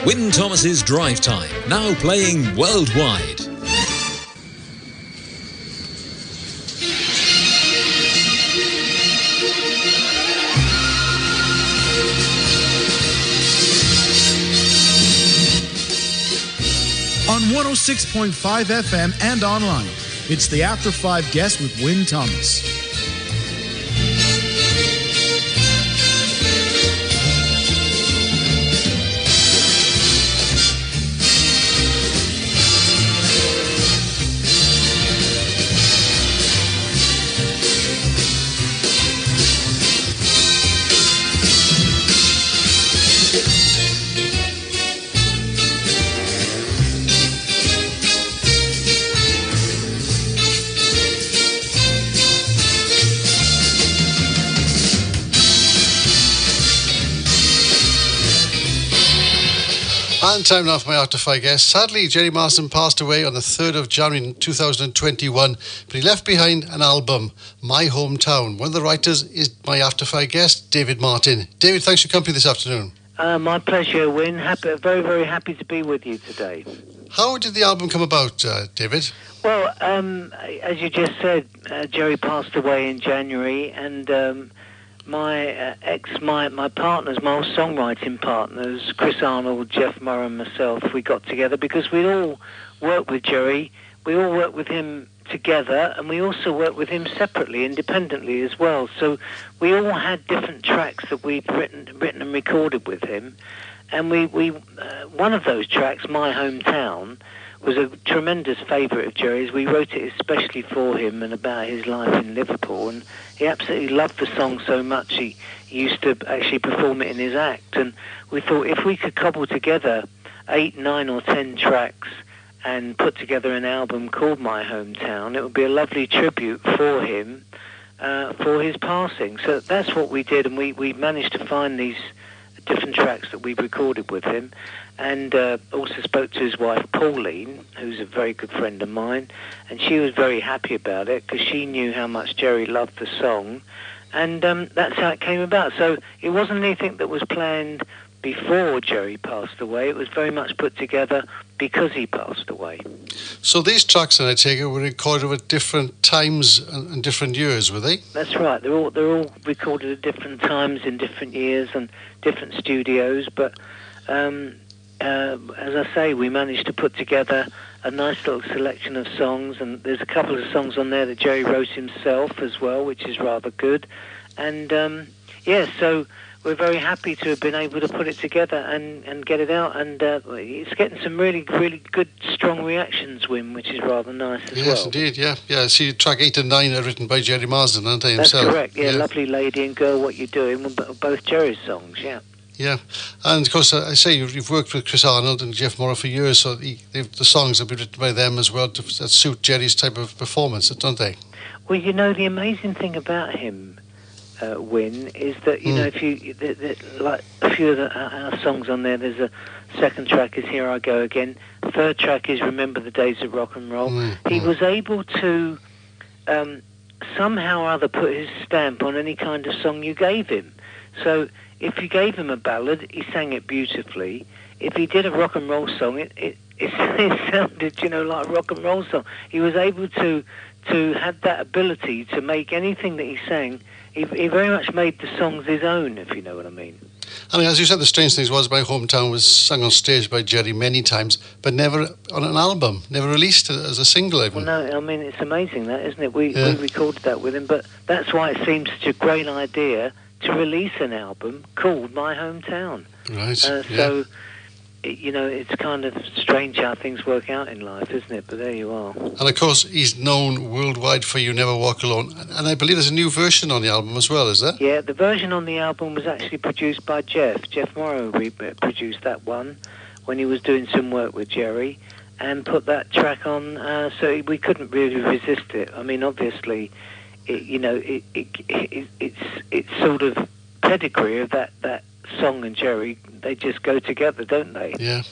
Wyn Thomas's Drive Time, now playing worldwide. On 106.5 FM and online, it's the After 5 Guest with Wyn Thomas. And time now for my After 5 guest. Sadly, Gerry Marsden passed away on the 3rd of January 2021, but he left behind an album, My Hometown. One of the writers is my After 5 guest, David Martin. David, thanks for your company this afternoon. My pleasure, Wyn. Very, very happy to be with you today. How did the album come about, David? Well, as you just said, Gerry passed away in January, and my partners, my old songwriting partners, Chris Arnold, Jeff Morrow and myself, we got together because we'd all worked with Gerry. We all worked with him together, and we also worked with him separately, independently as well. So we all had different tracks that we'd written and recorded with him. And we one of those tracks, My Hometown, was a tremendous favourite of Gerry's. We wrote it especially for him and about his life in Liverpool, and he absolutely loved the song so much he used to actually perform it in his act. And we thought if we could cobble together 8, 9 or 10 tracks and put together an album called My Hometown, it would be a lovely tribute for him for his passing. So that's what we did, and we managed to find these different tracks that we recorded with him, and also spoke to his wife Pauline, who's a very good friend of mine, and she was very happy about it because she knew how much Gerry loved the song, and that's how it came about. So it wasn't anything that was planned before Gerry passed away. It was very much put together because he passed away. So these tracks, and I take it, were recorded at different times and different years, were they? That's right. They're all recorded at different times in different years and different studios. But as I say, we managed to put together a nice little selection of songs, and there's a couple of songs on there that Gerry wrote himself as well, which is rather good. And so we're very happy to have been able to put it together and get it out, and it's getting some really, really good, strong reactions, Wyn, which is rather nice as well. Yes, indeed, yeah. See, track 8 and 9 are written by Gerry Marsden, aren't they, himself? That's correct, yeah. Lovely Lady and Girl, What You Doing, both Gerry's songs, yeah. Yeah, and of course, I say you've worked with Chris Arnold and Jeff Morrow for years, so the songs have been written by them as well that suit Gerry's type of performance, don't they? Well, you know, the amazing thing about him, Wyn, is that, you know, if you like a few of our songs on there, there's a second track is Here I Go Again, third track is Remember the Days of Rock and Roll. He was able to somehow or other put his stamp on any kind of song you gave him. So if you gave him a ballad, he sang it beautifully. If he did a rock and roll song, it sounded, you know, like a rock and roll song. He was able to have that ability to make anything that he sang. He very much made the songs his own, if you know what I mean. I mean, as you said, the strange thing was My Hometown was sung on stage by Gerry many times, but never on an album, never released as a single even. Well, no, I mean, it's amazing that, isn't it? We recorded that with him, but that's why it seems such a great idea to release an album called My Hometown. Right, So, you know, it's kind of strange how things work out in life, isn't it? But there you are. And of course, he's known worldwide for You Never Walk Alone. And I believe there's a new version on the album as well, is there? Yeah, the version on the album was actually produced by Jeff. Jeff Morrow produced that one when he was doing some work with Gerry and put that track on, so we couldn't really resist it. I mean, obviously, it's sort of pedigree of that song and Gerry. They just go together, don't they? Yeah.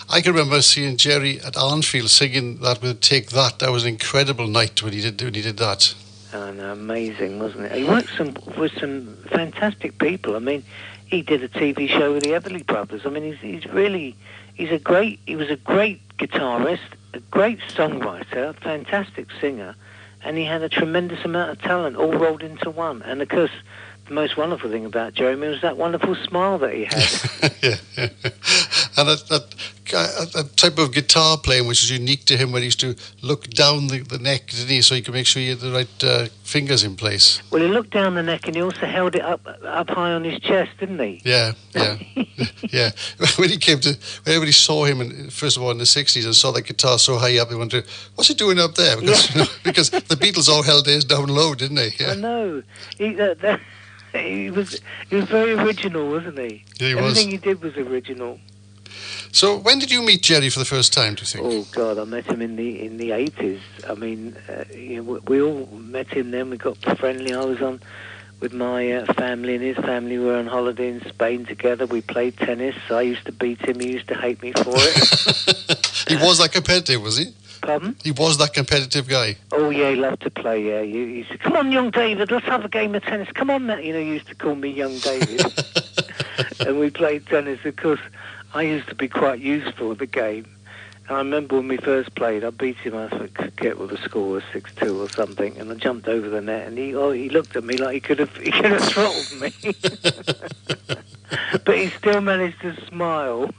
I can remember seeing Gerry at Arnfield singing that with Take That. That was an incredible night when he did that. And amazing, wasn't it? He worked with some fantastic people. I mean, he did a TV show with the Everly Brothers. I mean, he was a great guitarist, a great songwriter, a fantastic singer, and he had a tremendous amount of talent all rolled into one. And of course, the most wonderful thing about Jeremy was that wonderful smile that he had. Yeah. And that type of guitar playing, which is unique to him, when he used to look down the neck, didn't he, so he could make sure he had the right fingers in place. Well, he looked down the neck and he also held it up high on his chest, didn't he? Yeah. Yeah. When everybody saw him, first of all, in the 60s, and saw that guitar so high up, they wondered, what's he doing up there? Because the Beatles all held theirs down low, didn't they? Yeah. I know. He was very original, wasn't he? Yeah, he was. Everything he did was original. So when did you meet Jerry for the first time, do you think? Oh God, I met him in the 80s. I mean, we all met him then. We got friendly. I was on with my family and his family. We were on holiday in Spain together. We played tennis. I used to beat him. He used to hate me for it. He was that competitive, was he? Pardon? He was that competitive guy. Oh yeah, he loved to play. Yeah, he used to, come on, young David, let's have a game of tennis. Come on, Matt. He used to call me young David, and we played tennis. Of course, I used to be quite useful at the game. And I remember when we first played, I beat him. I forget what the score was, 6-2 or something. And I jumped over the net, and he looked at me like he could have throttled me. But he still managed to smile.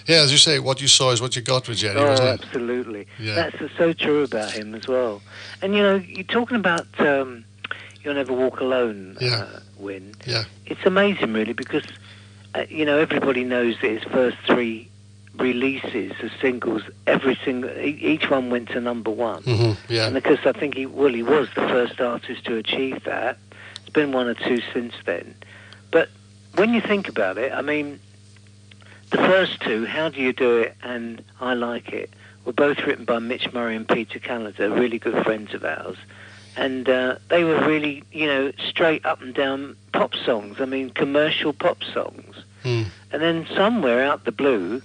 Yeah, as you say, what you saw is what you got with Jerry, wasn't it? Absolutely. Yeah. That's so true about him as well. And, you're talking about You'll Never Walk Alone, Win. Yeah. It's amazing, really, because, everybody knows that his first three releases of singles, each one went to number one. Mm-hmm, yeah. And because I think he was the first artist to achieve that. It's been one or two since then. But when you think about it, I mean, the first two, How Do You Do It and I Like It, were both written by Mitch Murray and Peter Callender, really good friends of ours. And they were really, straight up and down pop songs. I mean, commercial pop songs. Mm. And then somewhere out the blue,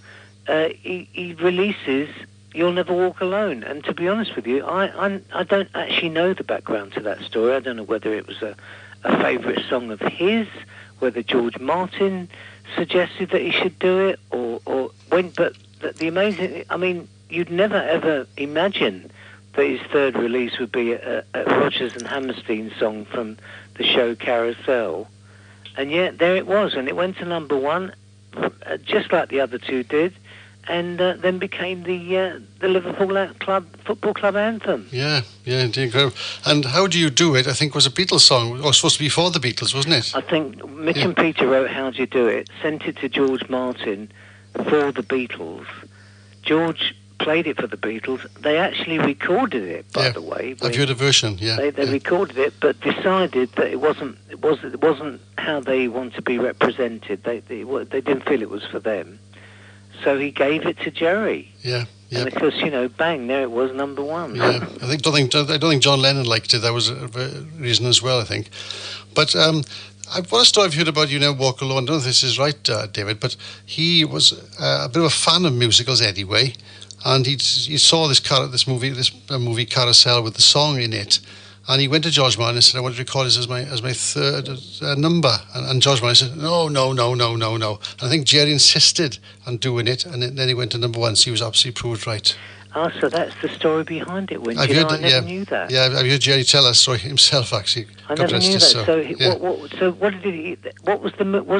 he releases You'll Never Walk Alone. And to be honest with you, I don't actually know the background to that story. I don't know whether it was a favourite song of his, whether George Martin suggested that he should do it, or when. But the amazing, I mean, you'd never ever imagine that his third release would be a Rodgers and Hammerstein song from the show Carousel, and yet there it was, and it went to number one, just like the other two did, and then became the Liverpool Football Club anthem. Yeah, incredible. And How Do You Do It, I think, was a Beatles song, or supposed to be for the Beatles, wasn't it? I think Mitch and Peter wrote How Do You Do It, sent it to George Martin for the Beatles. George played it for the Beatles. They actually recorded it, by the way. I've heard a version. Yeah, they recorded it, but decided that it wasn't how they want to be represented. They didn't feel it was for them. So he gave it to Jerry. Yeah. And of course, bang, there it was, number one. Yeah, I don't think John Lennon liked it. That was a reason as well, I think. But one story I've heard about You Never Walk Alone, I don't know if this is right, David, but he was a bit of a fan of musicals anyway, and he saw this movie Carousel with the song in it. And he went to George Martin and said, I want to record this as my third number. And George Martin said, no. And I think Jerry insisted on doing it, and then he went to number one, so he was absolutely proved right. So that's the story behind it. I never knew that. Yeah, I've heard Jerry tell that story himself, actually. I never knew that. Was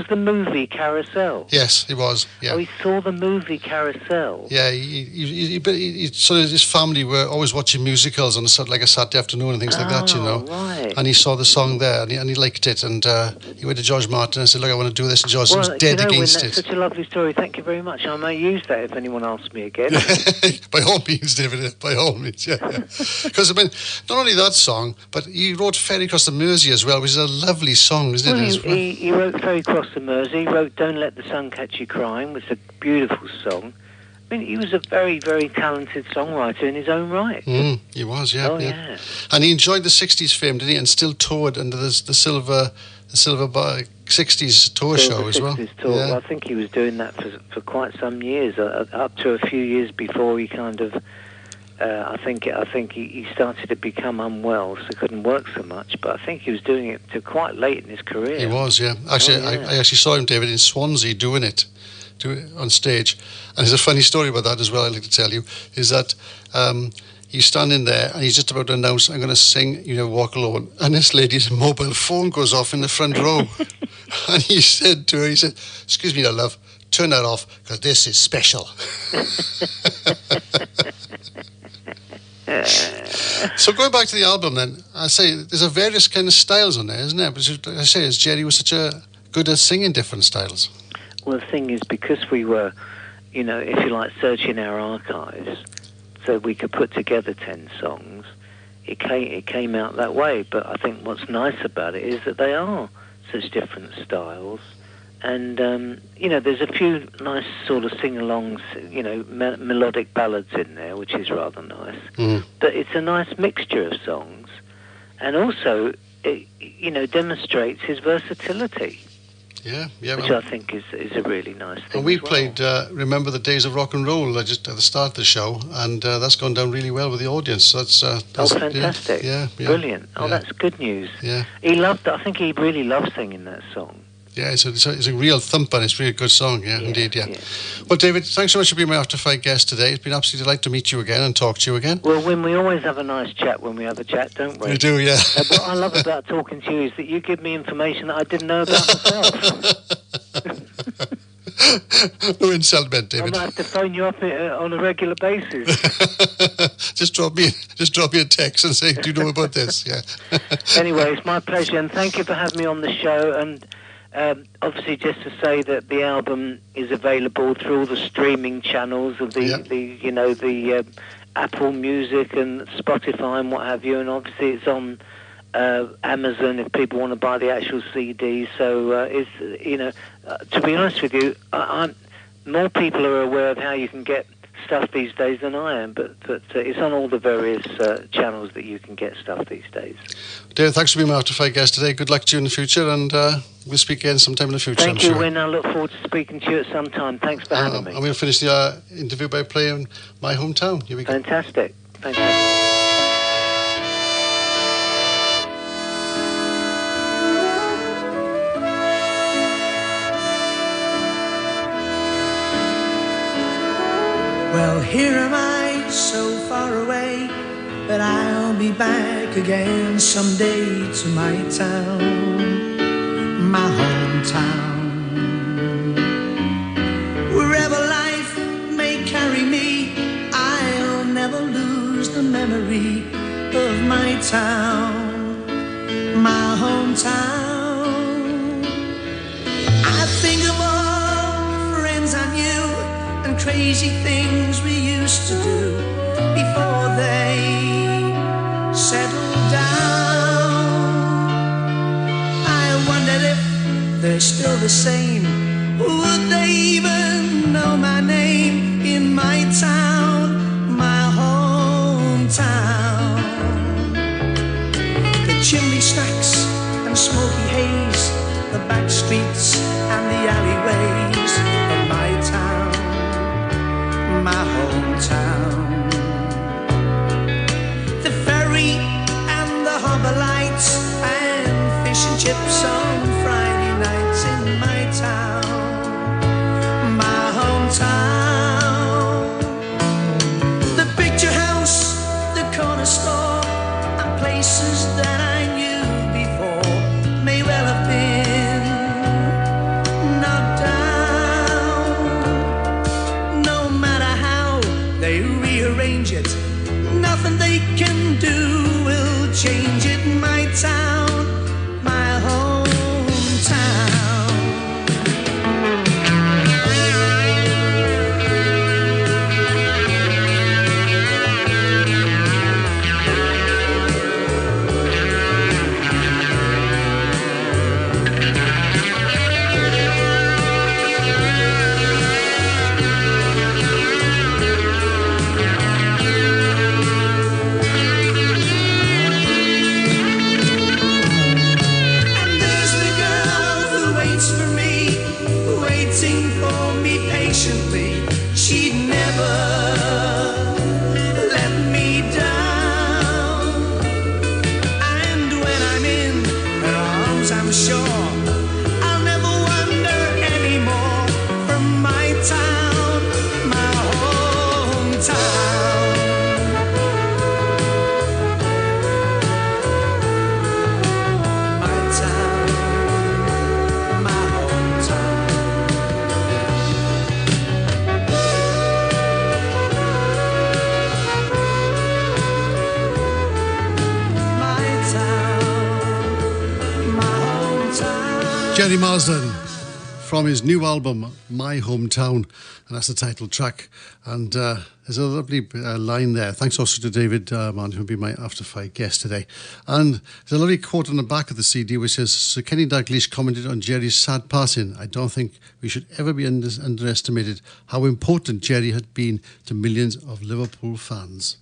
the movie Carousel? Yes, it was. Yeah. Oh, he saw the movie Carousel. Yeah, he so his family were always watching musicals on a Saturday afternoon and things like that, Right. And he saw the song there, and he liked it, and he went to George Martin and said, look, I want to do this, and George was dead against it. That's such a lovely story. Thank you very much. I may use that if anyone asks me again. By all means, David, by all means, yeah. Because, I mean, not only that song, but he wrote Ferry Across the Mersey as well, which is a lovely song, isn't it? He wrote Ferry Across the Mersey, he wrote Don't Let the Sun Catch You Crying, which is a beautiful song. I mean, he was a very, very talented songwriter in his own right. He was, yeah. Yeah. And he enjoyed the 60s fame, didn't he? And still toured under the Silver 60s tour show as well. Tour. Yeah. Well, I think he was doing that for quite some years, up to a few years before he kind of I think he started to become unwell, so couldn't work so much. But I think he was doing it to quite late in his career. He was, yeah. Actually, I actually saw him, David, in Swansea doing it on stage. And there's a funny story about that as well I'd like to tell you, is that he's standing there and he's just about to announce, I'm going to sing, Walk Alone. And this lady's mobile phone goes off in the front row. And he said to her, excuse me, love, turn that off, because this is special. So going back to the album then, I say there's a various kind of styles on there, isn't there? But I say, as Jerry was such a good at singing different styles. Well, the thing is, because we were, if you like, searching our archives, so we could put together 10 songs, it came out that way. But I think what's nice about it is that they are such different styles. And, there's a few nice sort of sing-alongs, melodic ballads in there, which is rather nice. Mm. But it's a nice mixture of songs. And also, it, demonstrates his versatility. Yeah. Which I think is a really nice thing. And we played Remember the Days of Rock and Roll just at the start of the show, and that's gone down really well with the audience. So that's fantastic. Yeah. Brilliant. Oh, that's good news. Yeah. I think he really loved singing that song. Yeah, it's a real thumper, and it's a really good song, indeed. Well, David, thanks so much for being my After Five guest today. It's been absolutely delight to meet you again and talk to you again. Well, we always have a nice chat when we have a chat, don't we? We do, yeah. What I love about talking to you is that you give me information that I didn't know about myself. No insult meant, David. I might have to phone you up on a regular basis. Just drop me a text and say, do you know about this? Yeah. Anyway, it's my pleasure, and thank you for having me on the show. And obviously, just to say that the album is available through all the streaming channels of the Apple Music and Spotify and what have you, and obviously it's on Amazon if people want to buy the actual CD. So to be honest with you, more people are aware of how you can get stuff these days than I am, but it's on all the various channels that you can get stuff these days. David, thanks for being my After Five guest today. Good luck to you in the future, and we'll speak again sometime in the future. Thank you, Win. I look forward to speaking to you at some time. Thanks for having me. I'm going to finish the interview by playing My Hometown. Here we go. Fantastic. Well, here am I, so far away, but I'll be back again someday to my town, my hometown. Wherever life may carry me, I'll never lose the memory of my town, my hometown. I think of all the friends I knew and crazy things we used to do before they settled down. I wondered if they're still the same. Would they even know my name in my town, my hometown? The chimney stacks and smoky haze, the back streets and the alleyways of my town, my hometown. The ferry and the harbour lights and fish and chips on Friday nights in my town, my hometown. The picture house, the corner store, and places that I knew before may well have been knocked down. No matter how they rearrange it, nothing they can do will change it. My town, my home. I'm sure I'll never wander anymore from my town, my hometown. My town, my hometown. My town, my hometown. Gerry Marsden from his new album, My Hometown, and that's the title track. And there's a lovely line there. Thanks also to David Martin, who'll be my After Five guest today. And there's a lovely quote on the back of the CD which says, Sir Kenny Dalglish commented on Gerry's sad passing. I don't think we should ever be underestimated how important Gerry had been to millions of Liverpool fans.